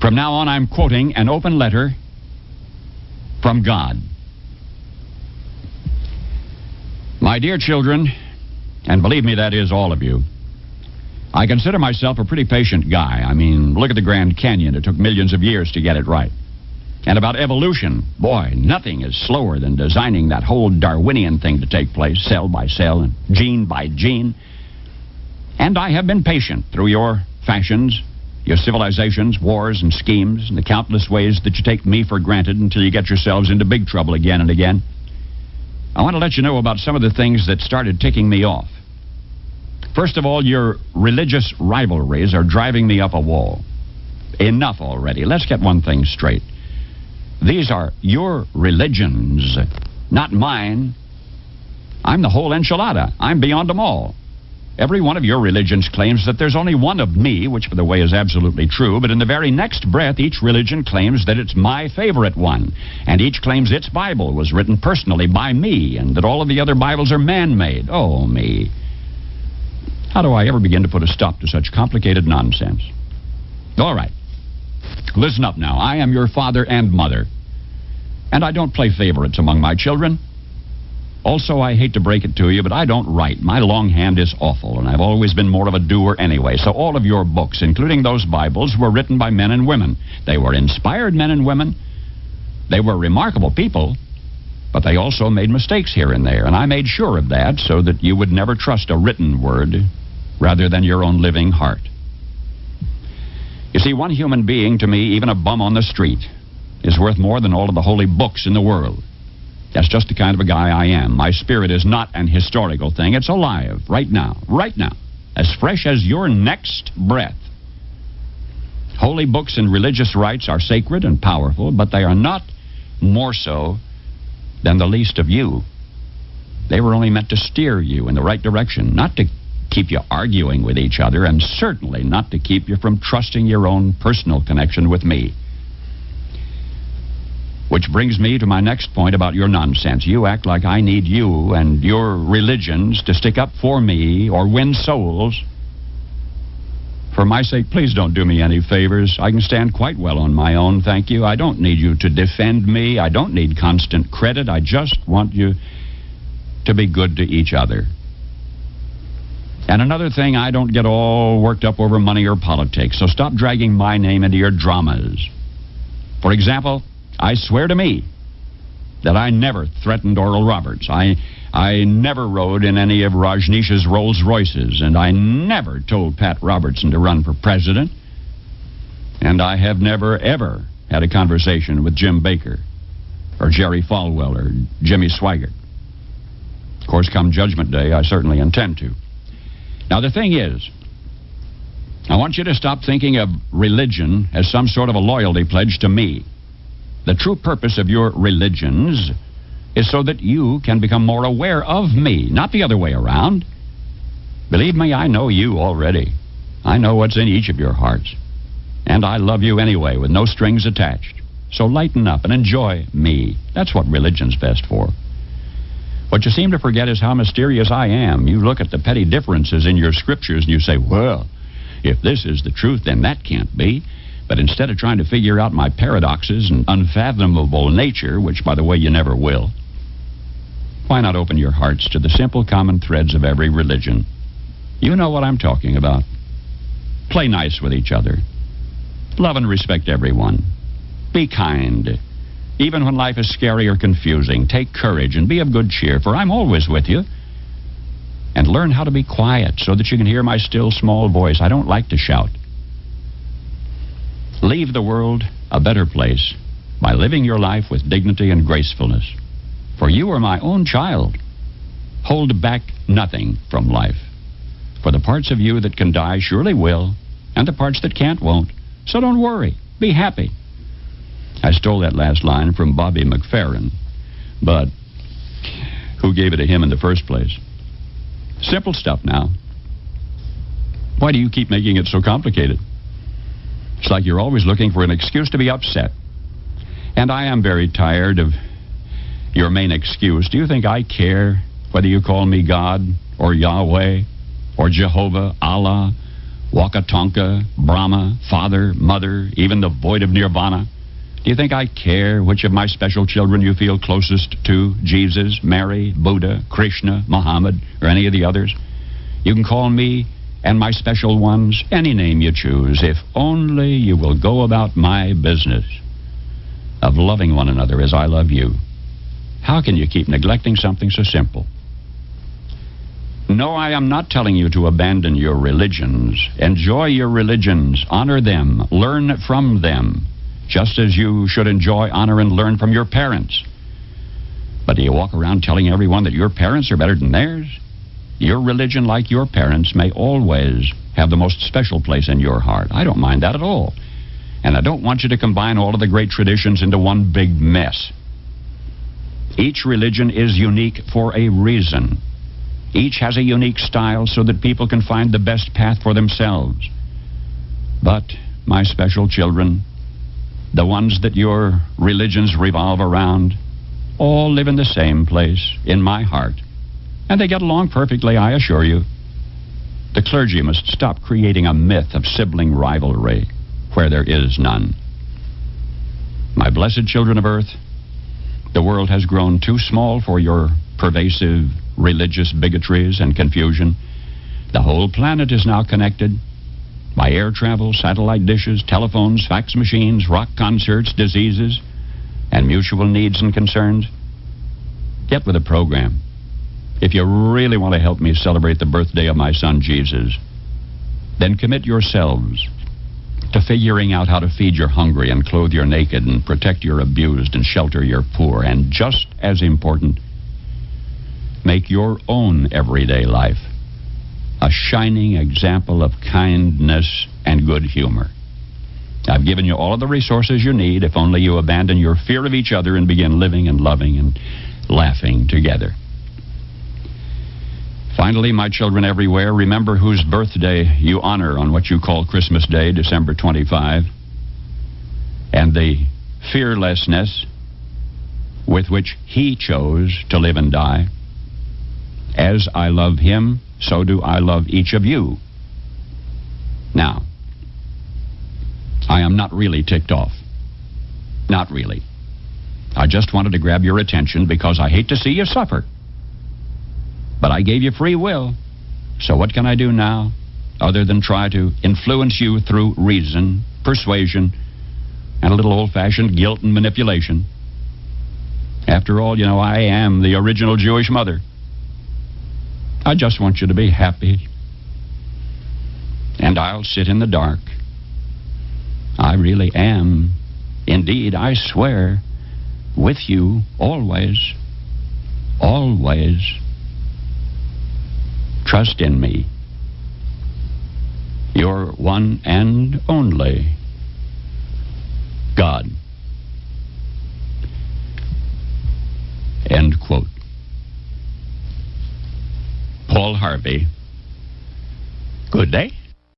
From now on, I'm quoting an open letter from God. My dear children, and believe me, that is all of you, I consider myself a pretty patient guy. I mean, look at the Grand Canyon. It took millions of years to get it right. And about evolution, boy, nothing is slower than designing that whole Darwinian thing to take place, cell by cell and gene by gene. And I have been patient through your fashions, your civilizations, wars, and schemes, and the countless ways that you take me for granted until you get yourselves into big trouble again and again. I want to let you know about some of the things that started ticking me off. First of all, your religious rivalries are driving me up a wall. Enough already. Let's get one thing straight. These are your religions, not mine. I'm the whole enchilada. I'm beyond them all. Every one of your religions claims that there's only one of me, which, by the way, is absolutely true, but in the very next breath, each religion claims that it's my favorite one, and each claims its Bible was written personally by me, and that all of the other Bibles are man-made. Oh, me. How do I ever begin to put a stop to such complicated nonsense? All right. Listen up now. I am your father and mother, and I don't play favorites among my children. Also, I hate to break it to you, but I don't write. My longhand is awful, and I've always been more of a doer anyway. So all of your books, including those Bibles, were written by men and women. They were inspired men and women. They were remarkable people, but they also made mistakes here and there, and I made sure of that so that you would never trust a written word rather than your own living heart. You see, one human being to me, even a bum on the street, is worth more than all of the holy books in the world. That's just the kind of a guy I am. My spirit is not an historical thing. It's alive, right now, as fresh as your next breath. Holy books and religious rites are sacred and powerful, but they are not more so than the least of you. They were only meant to steer you in the right direction, not to keep you arguing with each other, and certainly not to keep you from trusting your own personal connection with me. Which brings me to my next point about your nonsense. You act like I need you and your religions to stick up for me or win souls. For my sake, please don't do me any favors. I can stand quite well on my own, thank you. I don't need you to defend me. I don't need constant credit. I just want you to be good to each other. And another thing, I don't get all worked up over money or politics, so stop dragging my name into your dramas. For example, I swear to me that I never threatened Oral Roberts. I never rode in any of Rajneesh's Rolls Royces, and I never told Pat Robertson to run for president. And I have never, ever had a conversation with Jim Baker or Jerry Falwell or Jimmy Swaggart. Of course, come Judgment Day, I certainly intend to. Now, the thing is, I want you to stop thinking of religion as some sort of a loyalty pledge to me. The true purpose of your religions is so that you can become more aware of me, not the other way around. Believe me, I know you already. I know what's in each of your hearts. And I love you anyway, with no strings attached. So lighten up and enjoy me. That's what religion's best for. What you seem to forget is how mysterious I am. You look at the petty differences in your scriptures and you say, well, if this is the truth, then that can't be. But instead of trying to figure out my paradoxes and unfathomable nature, which, by the way, you never will, why not open your hearts to the simple common threads of every religion? You know what I'm talking about. Play nice with each other. Love and respect everyone. Be kind. Even when life is scary or confusing, take courage and be of good cheer, for I'm always with you. And learn how to be quiet so that you can hear my still small voice. I don't like to shout. Leave the world a better place by living your life with dignity and gracefulness. For you are my own child. Hold back nothing from life. For the parts of you that can die surely will, and the parts that can't won't. So don't worry. Be happy. I stole that last line from Bobby McFerrin, but who gave it to him in the first place? Simple stuff now. Why do you keep making it so complicated? It's like you're always looking for an excuse to be upset. And I am very tired of your main excuse. Do you think I care whether you call me God or Yahweh or Jehovah, Allah, Wakatonka, Brahma, Father, Mother, even the void of Nirvana. Do you think I care which of my special children you feel closest to? Jesus, Mary, Buddha, Krishna, Muhammad, or any of the others? You can call me and my special ones any name you choose, if only you will go about my business of loving one another as I love you. How can you keep neglecting something so simple? No, I am not telling you to abandon your religions. Enjoy your religions. Honor them. Learn from them. Just as you should enjoy, honor, and learn from your parents. But do you walk around telling everyone that your parents are better than theirs? Your religion, like your parents, may always have the most special place in your heart. I don't mind that at all. And I don't want you to combine all of the great traditions into one big mess. Each religion is unique for a reason. Each has a unique style so that people can find the best path for themselves. But, my special children, the ones that your religions revolve around, all live in the same place, in my heart. And they get along perfectly, I assure you. The clergy must stop creating a myth of sibling rivalry where there is none. My blessed children of earth, the world has grown too small for your pervasive religious bigotries and confusion. The whole planet is now connected by air travel, satellite dishes, telephones, fax machines, rock concerts, diseases, and mutual needs and concerns. Get with the program. If you really want to help me celebrate the birthday of my son Jesus, then commit yourselves to figuring out how to feed your hungry and clothe your naked and protect your abused and shelter your poor. And just as important, make your own everyday life a shining example of kindness and good humor. I've given you all of the resources you need if only you abandon your fear of each other and begin living and loving and laughing together. Finally, my children everywhere, remember whose birthday you honor on what you call Christmas Day, December 25, and the fearlessness with which he chose to live and die. As I love him, so do I love each of you. Now, I am not really ticked off. Not really. I just wanted to grab your attention because I hate to see you suffer. But I gave you free will. So what can I do now other than try to influence you through reason, persuasion, and a little old-fashioned guilt and manipulation? After all, you know, I am the original Jewish mother. I just want you to be happy. And I'll sit in the dark. I really am, indeed, I swear, with you always, always. Trust in me. Your one and only God. End quote. Paul Harvey. Good day.